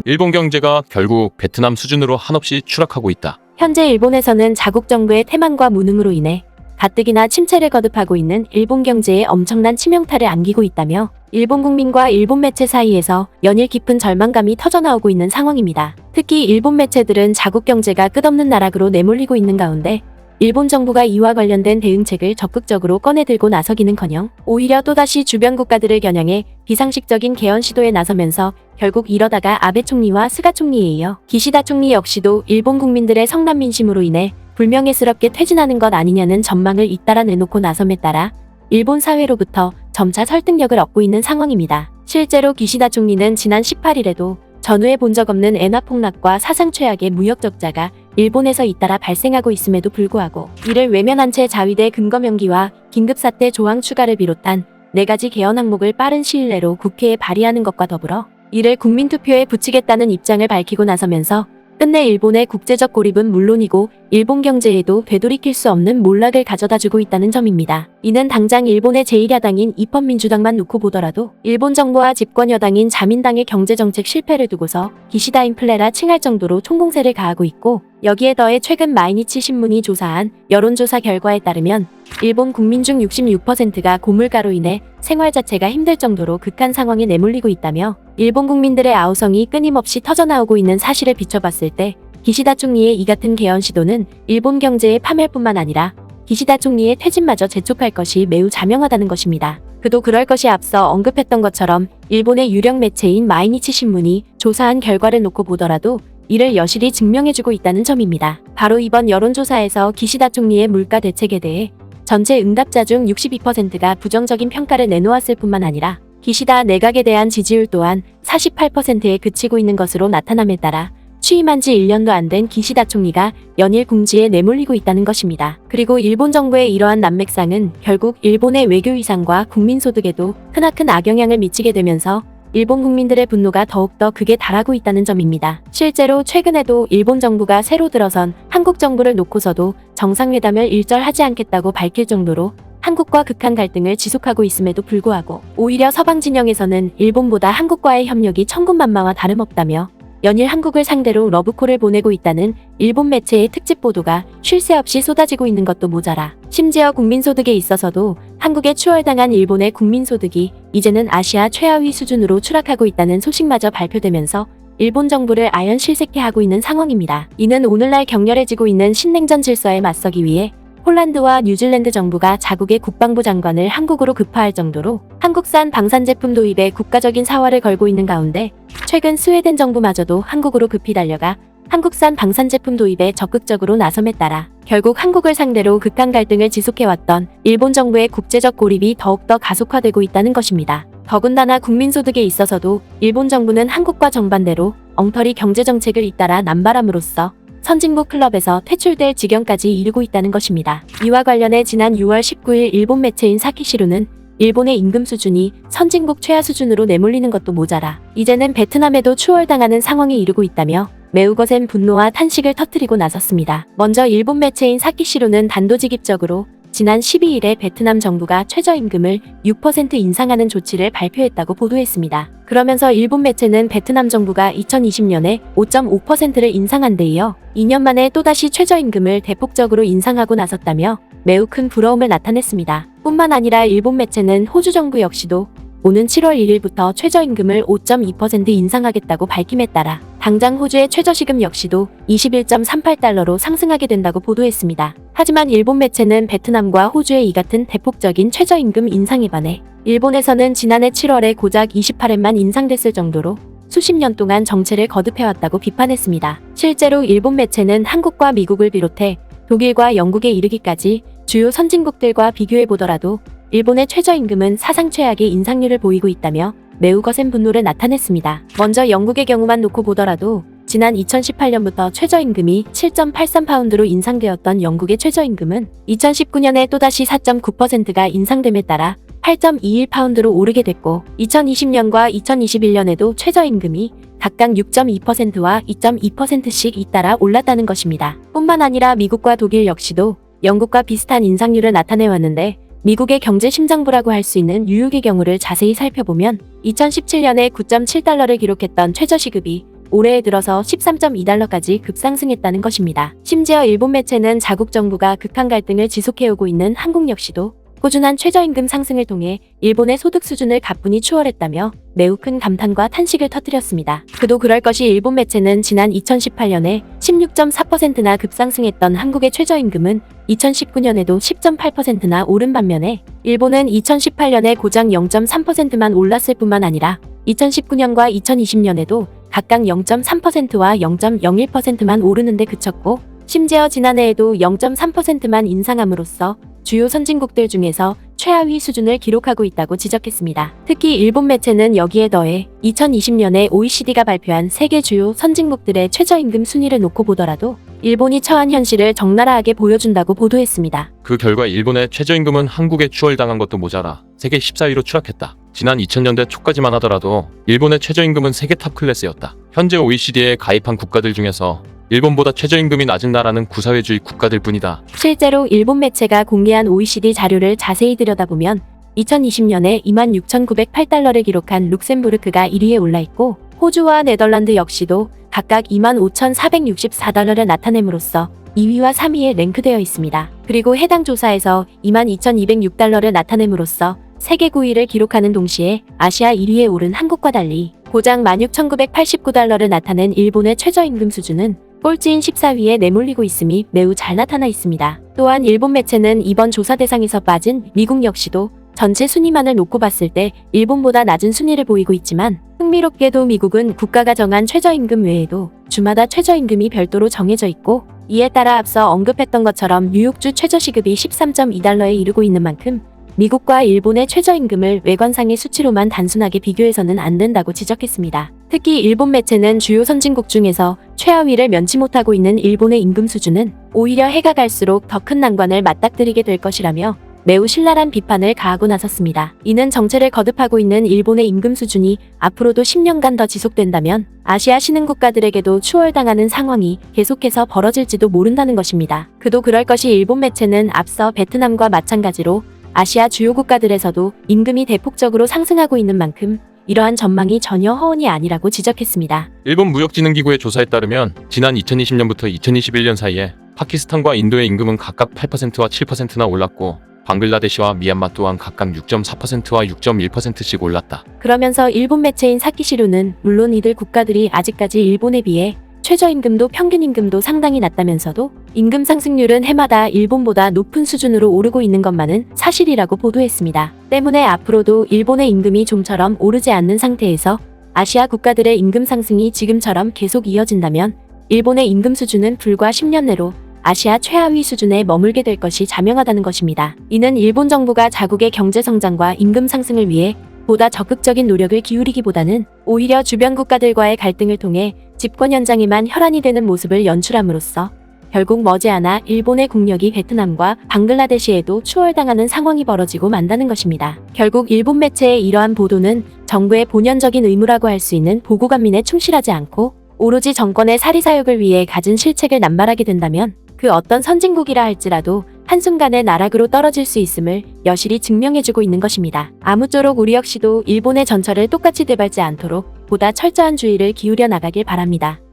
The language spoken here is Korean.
일본 경제가 결국 베트남 수준으로 한없이 추락하고 있다. 현재 일본에서는 자국 정부의 태만과 무능으로 인해 가뜩이나 침체를 거듭하고 있는 일본 경제에 엄청난 치명타를 안기고 있다며 일본 국민과 일본 매체 사이에서 연일 깊은 절망감이 터져나오고 있는 상황입니다. 특히 일본 매체들은 자국 경제가 끝없는 나락으로 내몰리고 있는 가운데 일본 정부가 이와 관련된 대응책을 적극적으로 꺼내들고 나서기는커녕 오히려 또다시 주변 국가들을 겨냥해 비상식적인 개헌 시도에 나서면서 결국 이러다가 아베 총리와 스가 총리에 이어 기시다 총리 역시도 일본 국민들의 성난 민심으로 인해 불명예스럽게 퇴진하는 것 아니냐는 전망을 잇따라 내놓고 나섬에 따라 일본 사회로부터 점차 설득력을 얻고 있는 상황입니다. 실제로 기시다 총리는 지난 18일에도 전후에 본 적 없는 엔화 폭락과 사상 최악의 무역 적자가 일본에서 잇따라 발생하고 있음에도 불구하고 이를 외면한 채 자위대 근거 명기와 긴급사태 조항 추가를 비롯한 4가지 개헌 항목을 빠른 시일 내로 국회에 발의하는 것과 더불어 이를 국민투표에 붙이겠다는 입장을 밝히고 나서면서 끝내 일본의 국제적 고립은 물론이고 일본 경제에도 되돌이킬 수 없는 몰락을 가져다주고 있다는 점입니다. 이는 당장 일본의 제1야당인 입헌민주당만 놓고 보더라도 일본 정부와 집권 여당인 자민당의 경제정책 실패를 두고서 기시다 인플레라 칭할 정도로 총공세를 가하고 있고 여기에 더해 최근 마이니치 신문이 조사한 여론조사 결과에 따르면 일본 국민 중 66%가 고물가로 인해 생활 자체가 힘들 정도로 극한 상황에 내몰리고 있다며 일본 국민들의 아우성이 끊임없이 터져나오고 있는 사실을 비춰봤을 때 기시다 총리의 이 같은 개헌 시도는 일본 경제의 파멸뿐만 아니라 기시다 총리의 퇴진마저 재촉할 것이 매우 자명하다는 것입니다. 그도 그럴 것이 앞서 언급했던 것처럼 일본의 유력 매체인 마이니치 신문이 조사한 결과를 놓고 보더라도 이를 여실히 증명해주고 있다는 점입니다. 바로 이번 여론조사에서 기시다 총리의 물가 대책에 대해 전체 응답자 중 62%가 부정적인 평가를 내놓았을 뿐만 아니라 기시다 내각에 대한 지지율 또한 48%에 그치고 있는 것으로 나타남에 따라 취임한 지 1년도 안 된 기시다 총리가 연일 궁지에 내몰리고 있다는 것입니다. 그리고 일본 정부의 이러한 난맥상은 결국 일본의 외교 위상과 국민소득에도 크나큰 악영향을 미치게 되면서 일본 국민들의 분노가 더욱더 극에 달하고 있다는 점입니다. 실제로 최근에도 일본 정부가 새로 들어선 한국 정부를 놓고서도 정상회담을 일절하지 않겠다고 밝힐 정도로 한국과 극한 갈등을 지속하고 있음에도 불구하고 오히려 서방 진영에서는 일본보다 한국과의 협력이 천군만마와 다름없다며 연일 한국을 상대로 러브콜을 보내고 있다는 일본 매체의 특집 보도가 쉴 새 없이 쏟아지고 있는 것도 모자라 심지어 국민소득에 있어서도 한국에 추월당한 일본의 국민소득이 이제는 아시아 최하위 수준으로 추락하고 있다는 소식마저 발표되면서 일본 정부를 아연 실색해하고 있는 상황입니다. 이는 오늘날 격렬해지고 있는 신냉전 질서에 맞서기 위해 폴란드와 뉴질랜드 정부가 자국의 국방부 장관을 한국으로 급파할 정도로 한국산 방산 제품 도입에 국가적인 사활을 걸고 있는 가운데 최근 스웨덴 정부마저도 한국으로 급히 달려가 한국산 방산 제품 도입에 적극적으로 나섬에 따라 결국 한국을 상대로 극한 갈등을 지속해왔던 일본 정부의 국제적 고립이 더욱더 가속화되고 있다는 것입니다. 더군다나 국민소득에 있어서도 일본 정부는 한국과 정반대로 엉터리 경제정책을 잇따라 남발함으로써 선진국 클럽에서 퇴출될 지경까지 이르고 있다는 것입니다. 이와 관련해 지난 6월 19일 일본 매체인 사키시루는 일본의 임금 수준이 선진국 최하 수준으로 내몰리는 것도 모자라 이제는 베트남에도 추월당하는 상황에 이르고 있다며 매우 거센 분노와 탄식을 터뜨리고 나섰습니다. 먼저 일본 매체인 사키시루는 단도직입적으로 지난 12일에 베트남 정부가 최저임금을 6% 인상하는 조치를 발표했다고 보도했습니다. 그러면서 일본 매체는 베트남 정부가 2020년에 5.5%를 인상한 데 이어 2년 만에 또다시 최저임금을 대폭적으로 인상하고 나섰다며 매우 큰 부러움을 나타냈습니다. 뿐만 아니라 일본 매체는 호주 정부 역시도 오는 7월 1일부터 최저임금을 5.2% 인상하겠다고 밝힘에 따라 당장 호주의 최저시급 역시도 21.38달러로 상승하게 된다고 보도했습니다. 하지만 일본 매체는 베트남과 호주의 이 같은 대폭적인 최저임금 인상에 반해 일본에서는 지난해 7월에 고작 28엔만 인상됐을 정도로 수십 년 동안 정체를 거듭해왔다고 비판했습니다. 실제로 일본 매체는 한국과 미국을 비롯해 독일과 영국에 이르기까지 주요 선진국들과 비교해보더라도 일본의 최저임금은 사상 최악의 인상률을 보이고 있다며 매우 거센 분노를 나타냈습니다. 먼저 영국의 경우만 놓고 보더라도 지난 2018년부터 최저임금이 7.83파운드로 인상되었던 영국의 최저임금은 2019년에 또다시 4.9%가 인상됨에 따라 8.21파운드로 오르게 됐고 2020년과 2021년에도 최저임금이 각각 6.2%와 2.2%씩 잇따라 올랐다는 것입니다. 뿐만 아니라 미국과 독일 역시도 영국과 비슷한 인상률을 나타내왔는데 미국의 경제 심장부라고 할 수 있는 뉴욕의 경우를 자세히 살펴보면 2017년에 9.7달러를 기록했던 최저시급이 올해 들어서 13.2달러까지 급상승했다는 것입니다. 심지어 일본 매체는 자국 정부가 극한 갈등을 지속해오고 있는 한국 역시도 꾸준한 최저임금 상승을 통해 일본의 소득 수준을 가뿐히 추월했다며 매우 큰 감탄과 탄식을 터뜨렸습니다. 그도 그럴 것이 일본 매체는 지난 2018년에 16.4%나 급상승했던 한국의 최저임금은 2019년에도 10.8%나 오른 반면에 일본은 2018년에 고작 0.3%만 올랐을 뿐만 아니라 2019년과 2020년에도 각각 0.3%와 0.01%만 오르는데 그쳤고 심지어 지난해에도 0.3%만 인상함으로써 주요 선진국들 중에서 최하위 수준을 기록하고 있다고 지적했습니다. 특히 일본 매체는 여기에 더해 2020년에 OECD가 발표한 세계 주요 선진국들의 최저임금 순위를 놓고 보더라도 일본이 처한 현실을 적나라하게 보여준다고 보도했습니다. 그 결과 일본의 최저임금은 한국에 추월당한 것도 모자라 세계 14위로 추락했다. 지난 2000년대 초까지만 하더라도 일본의 최저임금은 세계 탑 클래스였다. 현재 OECD에 가입한 국가들 중에서 일본보다 최저임금이 낮은 나라는 구사회주의 국가들 뿐이다. 실제로 일본 매체가 공개한 OECD 자료를 자세히 들여다보면 2020년에 26,908달러를 기록한 룩셈부르크가 1위에 올라있고 호주와 네덜란드 역시도 각각 25,464달러를 나타냄으로써 2위와 3위에 랭크되어 있습니다. 그리고 해당 조사에서 22,206달러를 나타냄으로써 세계 9위를 기록하는 동시에 아시아 1위에 오른 한국과 달리 고작 16,989달러를 나타낸 일본의 최저임금 수준은 꼴찌인 14위에 내몰리고 있음이 매우 잘 나타나 있습니다. 또한 일본 매체는 이번 조사 대상에서 빠진 미국 역시도 전체 순위만을 놓고 봤을 때 일본보다 낮은 순위를 보이고 있지만 흥미롭게도 미국은 국가가 정한 최저임금 외에도 주마다 최저임금이 별도로 정해져 있고 이에 따라 앞서 언급했던 것처럼 뉴욕주 최저시급이 13.2달러에 이르고 있는 만큼 미국과 일본의 최저임금을 외관상의 수치로만 단순하게 비교해서는 안 된다고 지적했습니다. 특히 일본 매체는 주요 선진국 중에서 최하위를 면치 못하고 있는 일본의 임금 수준은 오히려 해가 갈수록 더 큰 난관을 맞닥뜨리게 될 것이라며 매우 신랄한 비판을 가하고 나섰습니다. 이는 정체를 거듭하고 있는 일본의 임금 수준이 앞으로도 10년간 더 지속된다면 아시아 신흥국가들에게도 추월당하는 상황이 계속해서 벌어질지도 모른다는 것입니다. 그도 그럴 것이 일본 매체는 앞서 베트남과 마찬가지로 아시아 주요 국가들에서도 임금이 대폭적으로 상승하고 있는 만큼 이러한 전망이 전혀 허언이 아니라고 지적했습니다. 일본 무역진흥기구의 조사에 따르면 지난 2020년부터 2021년 사이에 파키스탄과 인도의 임금은 각각 8%와 7%나 올랐고 방글라데시와 미얀마 또한 각각 6.4%와 6.1%씩 올랐다. 그러면서 일본 매체인 사키시루는 물론 이들 국가들이 아직까지 일본에 비해 최저임금도 평균임금도 상당히 낮다면서도 임금 상승률은 해마다 일본보다 높은 수준으로 오르고 있는 것만은 사실이라고 보도했습니다. 때문에 앞으로도 일본의 임금이 좀처럼 오르지 않는 상태에서 아시아 국가들의 임금 상승이 지금처럼 계속 이어진다면 일본의 임금 수준은 불과 10년 내로 아시아 최하위 수준에 머물게 될 것이 자명하다는 것입니다. 이는 일본 정부가 자국의 경제 성장과 임금 상승을 위해 보다 적극적인 노력을 기울이기보다는 오히려 주변 국가들과의 갈등을 통해 집권 현장에만 혈안이 되는 모습을 연출함으로써 결국 머지않아 일본의 국력이 베트남과 방글라데시에도 추월당하는 상황이 벌어지고 만다는 것입니다. 결국 일본 매체의 이러한 보도는 정부의 본연적인 의무라고 할 수 있는 보고관민에 충실하지 않고 오로지 정권의 사리사욕을 위해 가진 실책을 남발하게 된다면 그 어떤 선진국이라 할지라도 한순간에 나락으로 떨어질 수 있음을 여실히 증명해주고 있는 것입니다. 아무쪼록 우리 역시도 일본의 전철을 똑같이 되밟지 않도록 보다 철저한 주의를 기울여 나가길 바랍니다.